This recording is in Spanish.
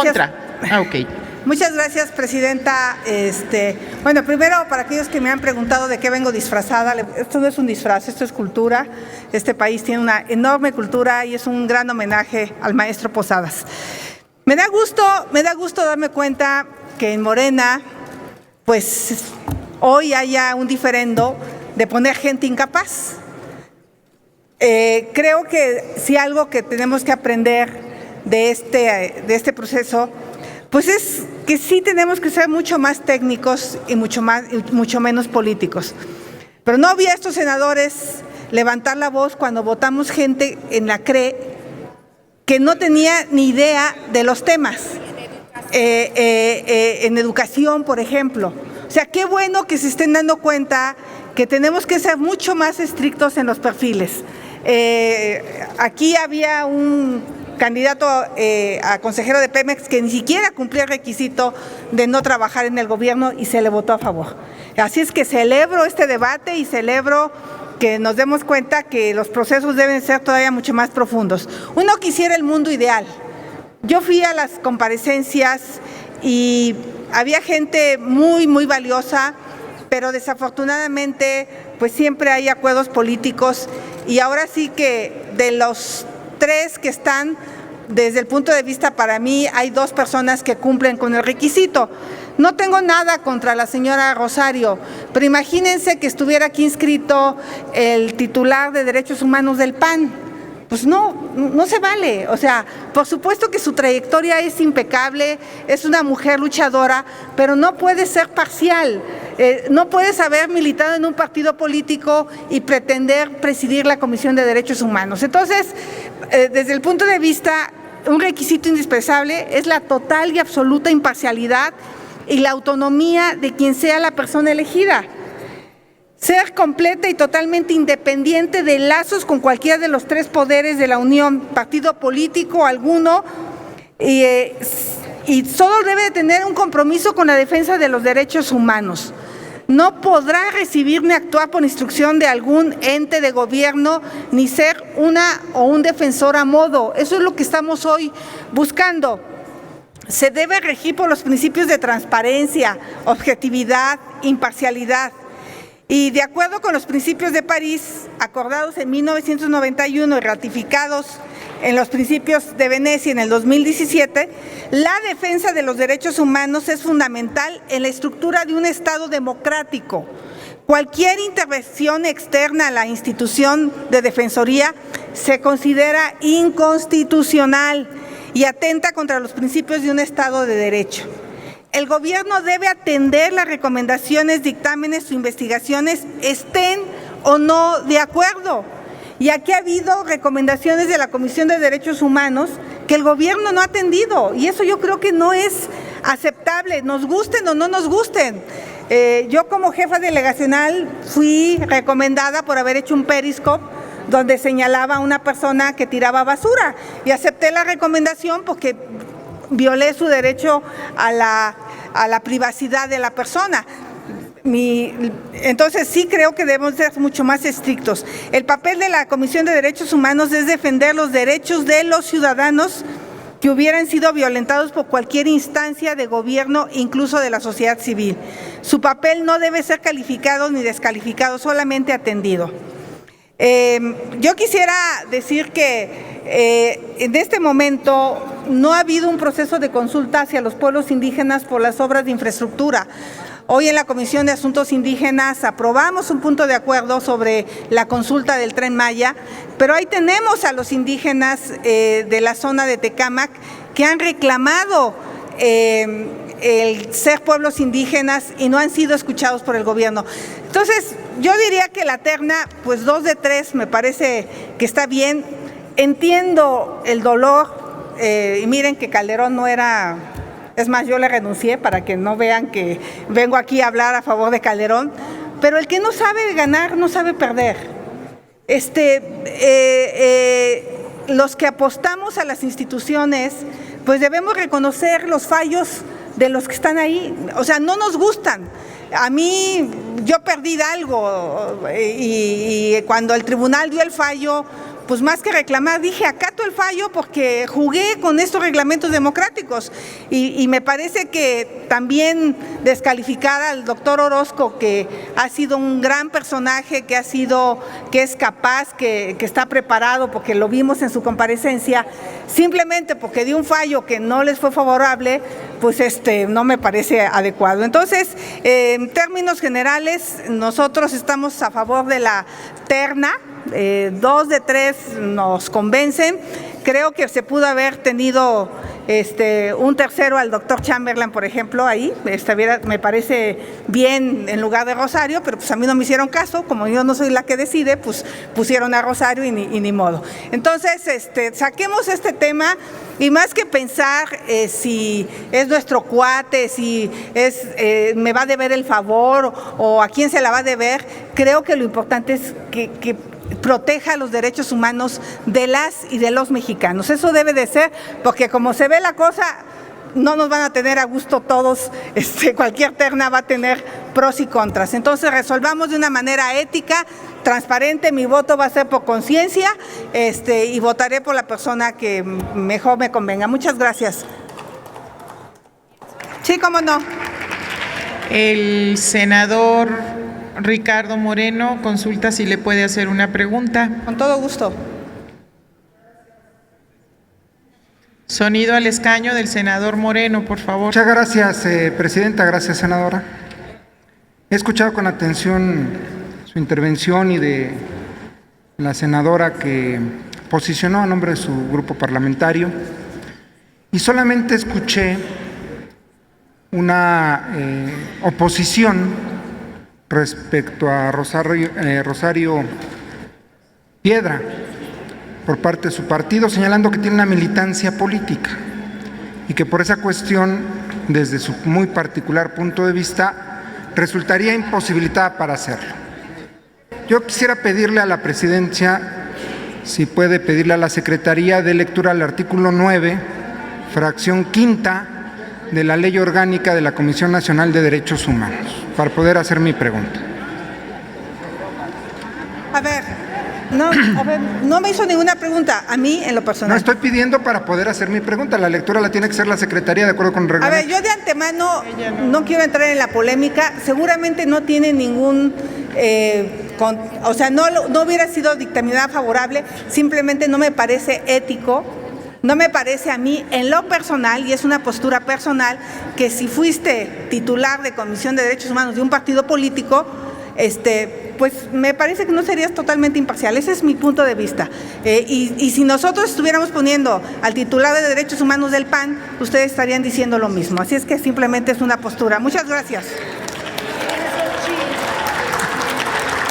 contra. Ok. Muchas gracias, presidenta. Bueno, primero, para aquellos que me han preguntado de qué vengo disfrazada, esto no es un disfraz, esto es cultura. Este país tiene una enorme cultura y es un gran homenaje al maestro Posadas. Me da gusto darme cuenta que en Morena, pues hoy haya un diferendo de poner gente incapaz. Creo que si algo que tenemos que aprender de este proceso, pues es que sí tenemos que ser mucho más técnicos y mucho menos políticos. Pero no vi a estos senadores levantar la voz cuando votamos gente en la CRE que no tenía ni idea de los temas. En educación, por ejemplo. O sea, qué bueno que se estén dando cuenta que tenemos que ser mucho más estrictos en los perfiles. Aquí había un candidato a consejero de Pemex que ni siquiera cumplía el requisito de no trabajar en el gobierno y se le votó a favor. Así es que celebro este debate y celebro que nos demos cuenta que los procesos deben ser todavía mucho más profundos. Uno quisiera el mundo ideal. Yo fui a las comparecencias y había gente muy, muy valiosa, pero desafortunadamente pues siempre hay acuerdos políticos y ahora sí que de los 3 que están, desde el punto de vista para mí, hay 2 personas que cumplen con el requisito. No tengo nada contra la señora Rosario, pero imagínense que estuviera aquí inscrito el titular de Derechos Humanos del PAN. Pues no se vale. O sea, por supuesto que su trayectoria es impecable, es una mujer luchadora, pero no puede ser parcial. No puedes haber militado en un partido político y pretender presidir la Comisión de Derechos Humanos. Entonces, desde el punto de vista, un requisito indispensable es la total y absoluta imparcialidad y la autonomía de quien sea la persona elegida. Ser completa y totalmente independiente de lazos con cualquiera de los 3 poderes de la Unión, partido político alguno, y solo debe de tener un compromiso con la defensa de los derechos humanos. No podrá recibir ni actuar por instrucción de algún ente de gobierno, ni ser una o un defensor a modo. Eso es lo que estamos hoy buscando. Se debe regir por los principios de transparencia, objetividad, imparcialidad. Y de acuerdo con los principios de París, acordados en 1991 y ratificados en los principios de Venecia en el 2017, la defensa de los derechos humanos es fundamental en la estructura de un Estado democrático. Cualquier intervención externa a la institución de defensoría se considera inconstitucional y atenta contra los principios de un Estado de derecho. El gobierno debe atender las recomendaciones, dictámenes o investigaciones, estén o no de acuerdo. Y aquí ha habido recomendaciones de la Comisión de Derechos Humanos que el gobierno no ha atendido. Y eso yo creo que no es aceptable, nos gusten o no nos gusten. Yo como jefa delegacional fui recomendada por haber hecho un periscope donde señalaba a una persona que tiraba basura. Y acepté la recomendación porque violé su derecho a la privacidad de la persona. Entonces sí creo que debemos ser mucho más estrictos. El papel de la Comisión de Derechos Humanos es defender los derechos de los ciudadanos que hubieran sido violentados por cualquier instancia de gobierno, incluso de la sociedad civil. Su papel no debe ser calificado ni descalificado, solamente atendido. Yo quisiera decir que en este momento no ha habido un proceso de consulta hacia los pueblos indígenas por las obras de infraestructura. Hoy en la Comisión de Asuntos Indígenas aprobamos un punto de acuerdo sobre la consulta del Tren Maya, pero ahí tenemos a los indígenas de la zona de Tecámac que han reclamado el ser pueblos indígenas y no han sido escuchados por el gobierno. Entonces, yo diría que la terna, pues 2 de 3 me parece que está bien. Entiendo el dolor y miren que Calderón no era... Es más, yo le renuncié para que no vean que vengo aquí a hablar a favor de Calderón, pero el que no sabe ganar no sabe perder. Los que apostamos a las instituciones, pues debemos reconocer los fallos de los que están ahí. O sea, no nos gustan. A mí, yo perdí algo y cuando el tribunal dio el fallo, pues más que reclamar, dije, acato el fallo porque jugué con estos reglamentos democráticos y me parece que también descalificar al doctor Orozco, que ha sido un gran personaje, que es capaz, que está preparado, porque lo vimos en su comparecencia, simplemente porque dio un fallo que no les fue favorable, pues no me parece adecuado. Entonces, en términos generales, nosotros estamos a favor de la terna, 2 de 3 nos convencen. Creo que se pudo haber tenido un tercero al doctor Chamberlain, por ejemplo, ahí, me parece bien en lugar de Rosario, pero pues a mí no me hicieron caso, como yo no soy la que decide, pues pusieron a Rosario y ni modo. Entonces, saquemos este tema y más que pensar si es nuestro cuate, si me va a deber el favor o a quién se la va a deber, creo que lo importante es que proteja los derechos humanos de las y de los mexicanos. Eso debe de ser, porque como se ve la cosa, no nos van a tener a gusto todos, cualquier terna va a tener pros y contras. Entonces resolvamos de una manera ética, transparente. Mi voto va a ser por conciencia y votaré por la persona que mejor me convenga. Muchas gracias. Sí, cómo no. El senador Ricardo Moreno consulta si le puede hacer una pregunta. Con todo gusto. Sonido al escaño del senador Moreno, por favor. Muchas gracias, presidenta. Gracias, senadora. He escuchado con atención su intervención y de la senadora que posicionó a nombre de su grupo parlamentario, y solamente escuché una oposición respecto a Rosario Piedra por parte de su partido, señalando que tiene una militancia política y que por esa cuestión, desde su muy particular punto de vista, resultaría imposibilitada para hacerlo. Yo quisiera pedirle a la presidencia, si puede pedirle a la Secretaría de lectura al artículo 9, fracción quinta, de la Ley Orgánica de la Comisión Nacional de Derechos Humanos, para poder hacer mi pregunta. A ver, no me hizo ninguna pregunta a mí en lo personal. No estoy pidiendo para poder hacer mi pregunta, la lectura la tiene que hacer la Secretaría de acuerdo con el reglamento. A ver, yo de antemano no quiero entrar en la polémica, seguramente no tiene ningún, no hubiera sido dictaminada favorable, simplemente no me parece ético. No me parece a mí, en lo personal, y es una postura personal, que si fuiste titular de Comisión de Derechos Humanos de un partido político, pues me parece que no serías totalmente imparcial. Ese es mi punto de vista. Y si nosotros estuviéramos poniendo al titular de Derechos Humanos del PAN, ustedes estarían diciendo lo mismo. Así es que simplemente es una postura. Muchas gracias.